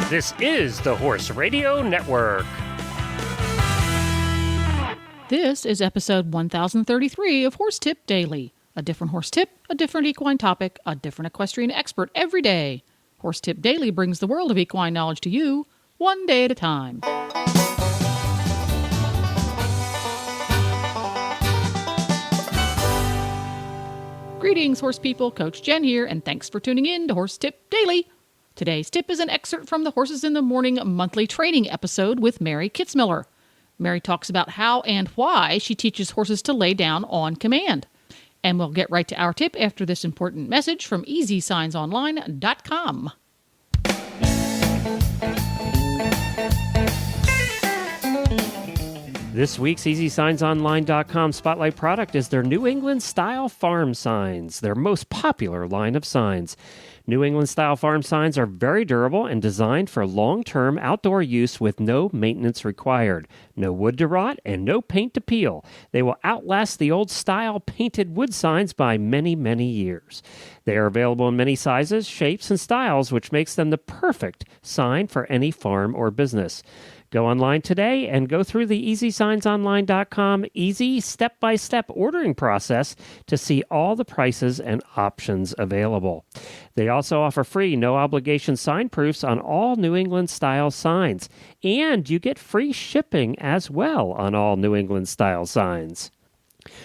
This is the Horse Radio Network. This is episode 1033 of Horse Tip Daily. A different horse tip, a different equine topic, a different equestrian expert every day. Horse Tip Daily brings the world of equine knowledge to you, one day at a time. Greetings, horse people. Coach Jen here, and thanks for tuning in to Horse Tip Daily. Today's tip is an excerpt from the Horses in the Morning monthly training episode with Mary Kitzmiller. Mary talks about how and why she teaches horses to lay down on command. And we'll get right to our tip after this important message from EasySignsOnline.com. This week's EasySignsOnline.com spotlight product is their New England Style Farm Signs, their most popular line of signs. New England Style Farm Signs are very durable and designed for long-term outdoor use with no maintenance required, no wood to rot, and no paint to peel. They will outlast the old style painted wood signs by many, many years. They are available in many sizes, shapes, and styles, which makes them the perfect sign for any farm or business. Go online today and go through the EasySignsOnline.com easy step-by-step ordering process to see all the prices and options available. They also offer free, no-obligation sign proofs on all New England-style signs, and you get free shipping as well on all New England-style signs.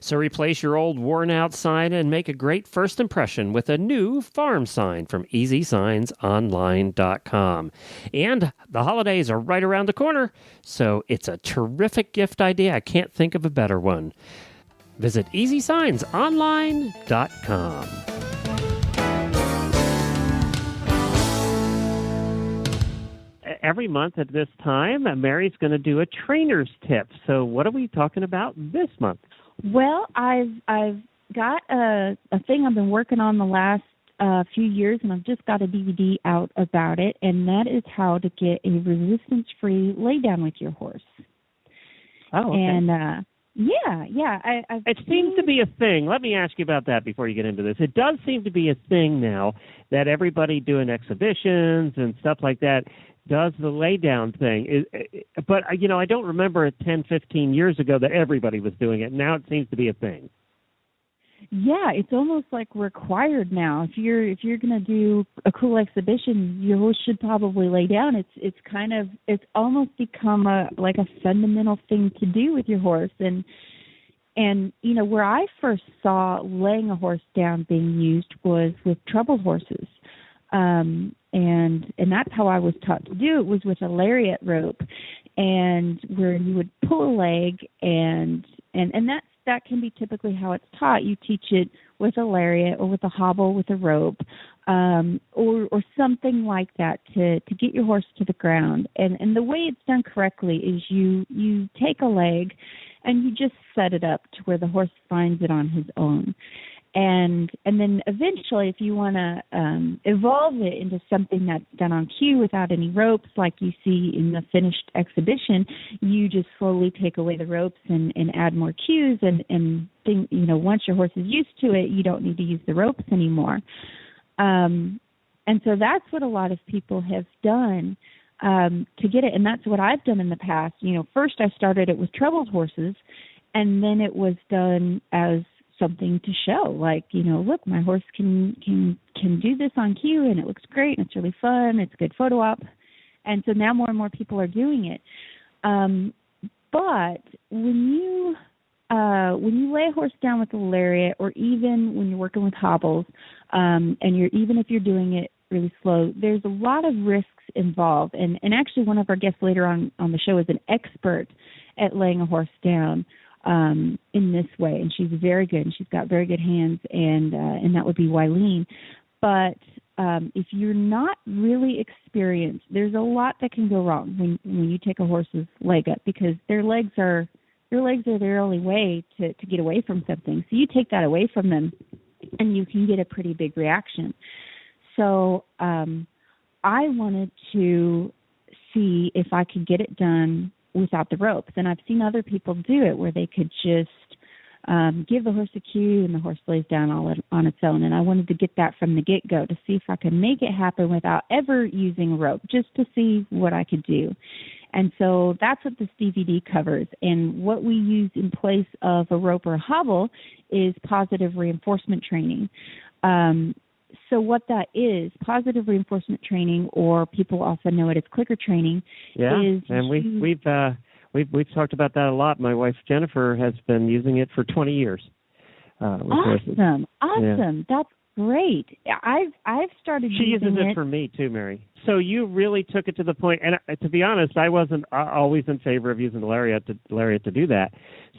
So replace your old worn-out sign and make a great first impression with a new farm sign from EasySignsOnline.com. And the holidays are right around the corner, so it's a terrific gift idea. I can't think of a better one. Visit EasySignsOnline.com. Every month at this time, Mary's going to do a trainer's tip. So what are we talking about this month? Well, I've got a thing I've been working on the last few years, and I've just got a DVD out about it, and that is how to get a resistance-free lay down with your horse. Oh, okay. And it seems to be a thing. Let me ask you about that before you get into this. It does seem to be a thing now that everybody doing exhibitions and stuff like that does the lay down thing. But, I don't remember 10, 15 years ago that everybody was doing it. Now it seems to be a thing. Yeah, it's almost like required now. If you're going to do a cool exhibition, your horse should probably lay down. It's almost become a fundamental thing to do with your horse. And where I first saw laying a horse down being used was with troubled horses. And that's how I was taught to do it, was with a lariat rope, and where you would pull a leg, and that can be typically how it's taught. You teach it with a lariat or with a hobble with a rope, or something like that to get your horse to the ground. And the way it's done correctly is you take a leg and you just set it up to where the horse finds it on his own. And then eventually, if you want to evolve it into something that's done on cue without any ropes, like you see in the finished exhibition, you just slowly take away the ropes and add more cues. And once your horse is used to it, you don't need to use the ropes anymore. And so that's what a lot of people have done to get it. And that's what I've done in the past. First I started it with troubled horses, and then it was done as something to show, look, my horse can do this on cue, and it looks great, and it's really fun, it's a good photo op. And so now more and more people are doing it. But when you lay a horse down with a lariat, or even when you're working with hobbles, and even if you're doing it really slow, there's a lot of risks involved. And actually one of our guests later on the show is an expert at laying a horse down in this way, and she's very good, and she's got very good hands, and that would be Wileen. But if you're not really experienced, there's a lot that can go wrong when you take a horse's leg up, because their legs are their only way to get away from something. So you take that away from them, and you can get a pretty big reaction. So I wanted to see if I could get it done without the ropes. And I've seen other people do it where they could just give the horse a cue, and the horse lays down all on its own. And I wanted to get that from the get-go to see if I could make it happen without ever using a rope, just to see what I could do. And so that's what this DVD covers. And what we use in place of a rope or a hobble is positive reinforcement training. So what that is, positive reinforcement training, or people often know it as clicker training, is... and we've talked about that a lot. My wife, Jennifer, has been using it for 20 years. Awesome. Yeah. That's great. I've started using it. She uses it for me, too, Mary. So you really took it to the point, and to be honest, I wasn't always in favor of using the lariat to do that.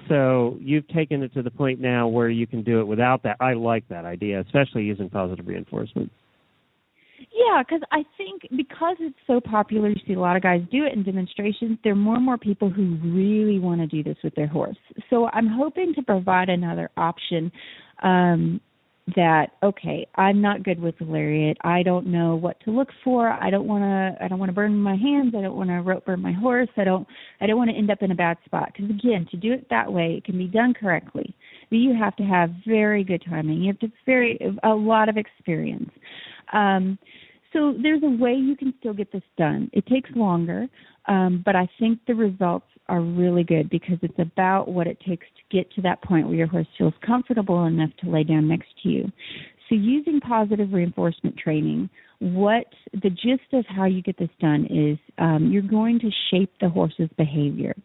So you've taken it to the point now where you can do it without that. I like that idea, especially using positive reinforcement. Yeah, because I think because it's so popular, you see a lot of guys do it in demonstrations, there are more and more people who really want to do this with their horse. So I'm hoping to provide another option that, okay, I'm not good with the lariat. I don't know what to look for. I don't want to burn my hands. I don't want to rope burn my horse. I don't want to end up in a bad spot. Because again, to do it that way, it can be done correctly, but you have to have very good timing. You have to a lot of experience. So there's a way you can still get this done. It takes longer, but I think the results are really good because it's about what it takes to get to that point where your horse feels comfortable enough to lay down next to you. So using positive reinforcement training, what the gist of how you get this done is you're going to shape the horse's behavior.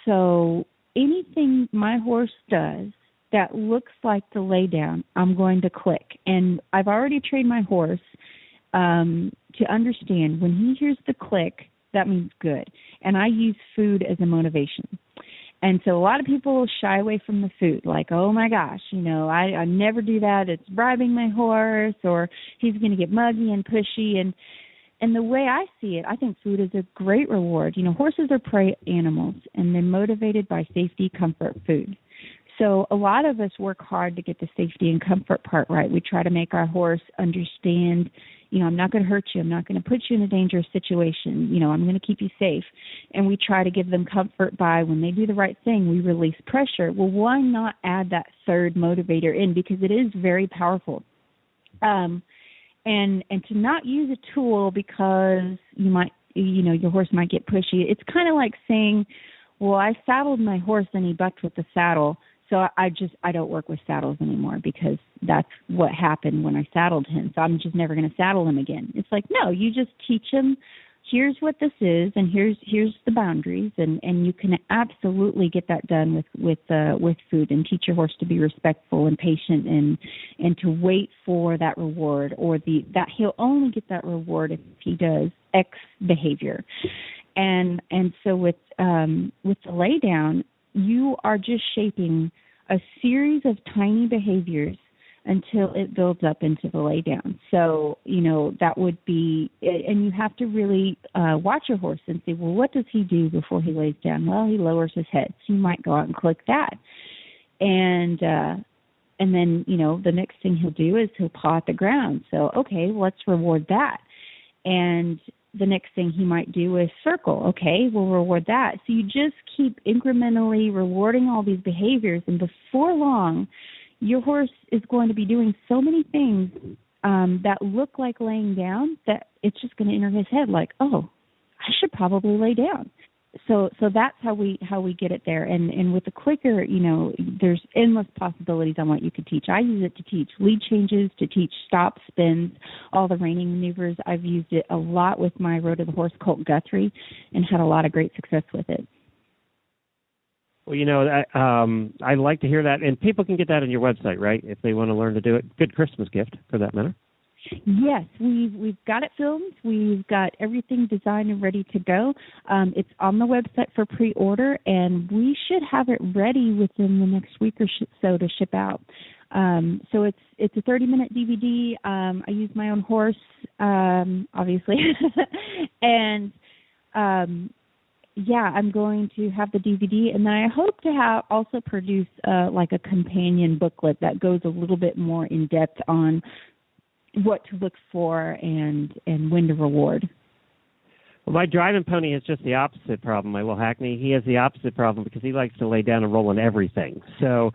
So anything my horse does that looks like the lay down, I'm going to click. And I've already trained my horse to understand when he hears the click, that means good. And I use food as a motivation. And so a lot of people shy away from the food, like, oh my gosh, I never do that. It's bribing my horse, or he's going to get muggy and pushy. And the way I see it, I think food is a great reward. Horses are prey animals, and they're motivated by safety, comfort, food. So a lot of us work hard to get the safety and comfort part right. We try to make our horse understand, I'm not going to hurt you. I'm not going to put you in a dangerous situation. I'm going to keep you safe. And we try to give them comfort by when they do the right thing, we release pressure. Well, why not add that third motivator in? Because it is very powerful. And to not use a tool because your horse might get pushy. It's kind of like saying, well, I saddled my horse and he bucked with the saddle. So I don't work with saddles anymore because that's what happened when I saddled him. So I'm just never going to saddle him again. It's like, no, you just teach him, here's what this is, and here's the boundaries, and you can absolutely get that done with food, and teach your horse to be respectful and patient and to wait for that reward, or that he'll only get that reward if he does X behavior. And so with the lay down, you are just shaping a series of tiny behaviors until it builds up into the lay down. So, that would be, and you have to really watch your horse and say, well, what does he do before he lays down? Well, he lowers his head. So you might go out and click that. And then, the next thing he'll do is he'll paw at the ground. So, okay, let's reward that. And the next thing he might do is circle. Okay, we'll reward that. So you just keep incrementally rewarding all these behaviors, and before long, your horse is going to be doing so many things that look like laying down that it's just going to enter his head like, oh, I should probably lay down. So that's how we get it there. And with the clicker, there's endless possibilities on what you could teach. I use it to teach lead changes, to teach stop, spins, all the reining maneuvers. I've used it a lot with my Road to the Horse colt Guthrie and had a lot of great success with it. Well, I like to hear that. And people can get that on your website, right, if they want to learn to do it. Good Christmas gift, for that matter. Yes, we've got it filmed. We've got everything designed and ready to go. It's on the website for pre-order, and we should have it ready within the next week or so to ship out. So it's a 30-minute DVD. I use my own horse, obviously, and I'm going to have the DVD, and then I hope to also produce like a companion booklet that goes a little bit more in depth on what to look for and when to reward. Well, my driving pony has just the opposite problem. My little Hackney, he has the opposite problem because he likes to lay down and roll on everything. So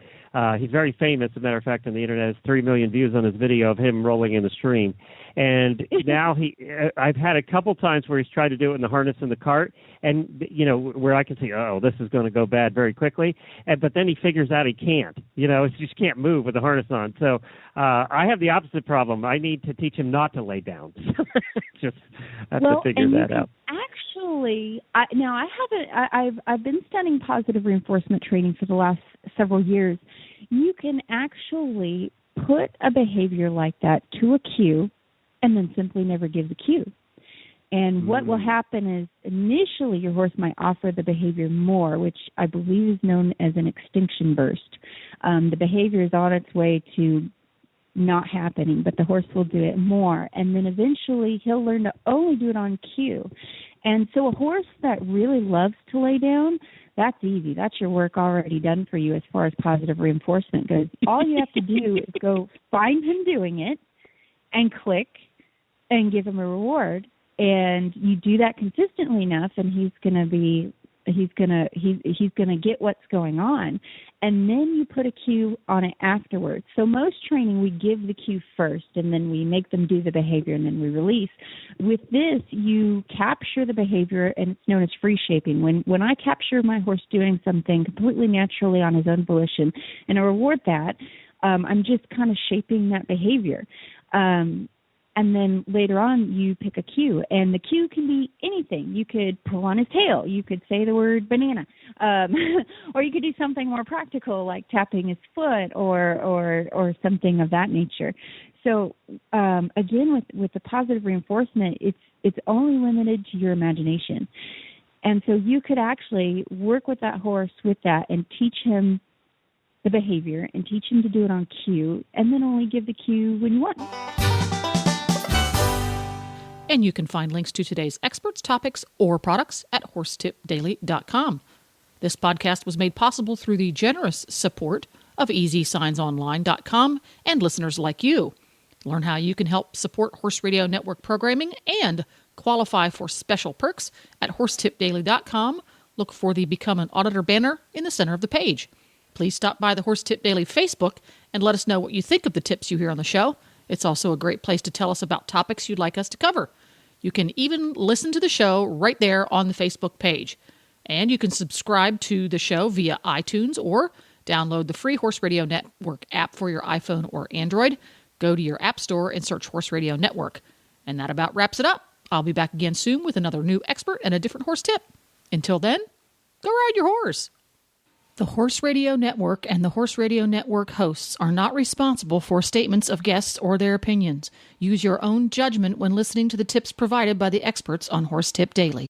he's very famous. As a matter of fact, on the internet, has 3 million views on his video of him rolling in the stream. And now I've had a couple times where he's tried to do it in the harness in the cart, and where I can see, oh, this is going to go bad very quickly. But then he figures out he can't. He just can't move with the harness on. So I have the opposite problem. I need to teach him not to lay down. Just have to figure that out. Actually, I've been studying positive reinforcement training for the last several years. You can actually put a behavior like that to a cue and then simply never give the cue. And what will happen is initially your horse might offer the behavior more, which I believe is known as an extinction burst. The behavior is on its way to not happening, but the horse will do it more. And then eventually he'll learn to only do it on cue. And so a horse that really loves to lay down, that's easy. That's your work already done for you as far as positive reinforcement goes. All you have to do is go find him doing it and click and give him a reward. And you do that consistently enough, and he's gonna get what's going on, and then you put a cue on it afterwards. So most training we give the cue first, and then we make them do the behavior, and then we release. With this, you capture the behavior, and it's known as free shaping. When I capture my horse doing something completely naturally on his own volition, and I reward that, I'm just kind of shaping that behavior. And then later on, you pick a cue. And the cue can be anything. You could pull on his tail. You could say the word banana. Or you could do something more practical, like tapping his foot or something of that nature. So, again, with the positive reinforcement, it's only limited to your imagination. And so you could actually work with that horse with that and teach him the behavior and teach him to do it on cue, and then only give the cue when you want. And you can find links to today's experts, topics, or products at horsetipdaily.com. This podcast was made possible through the generous support of EasySignsOnline.com and listeners like you. Learn how you can help support Horse Radio Network programming and qualify for special perks at horsetipdaily.com. Look for the Become an Auditor banner in the center of the page. Please stop by the Horse Tip Daily Facebook and let us know what you think of the tips you hear on the show. It's also a great place to tell us about topics you'd like us to cover. You can even listen to the show right there on the Facebook page. And you can subscribe to the show via iTunes or download the free Horse Radio Network app for your iPhone or Android. Go to your app store and search Horse Radio Network. And that about wraps it up. I'll be back again soon with another new expert and a different horse tip. Until then, go ride your horse. The Horse Radio Network and the Horse Radio Network hosts are not responsible for statements of guests or their opinions. Use your own judgment when listening to the tips provided by the experts on Horse Tip Daily.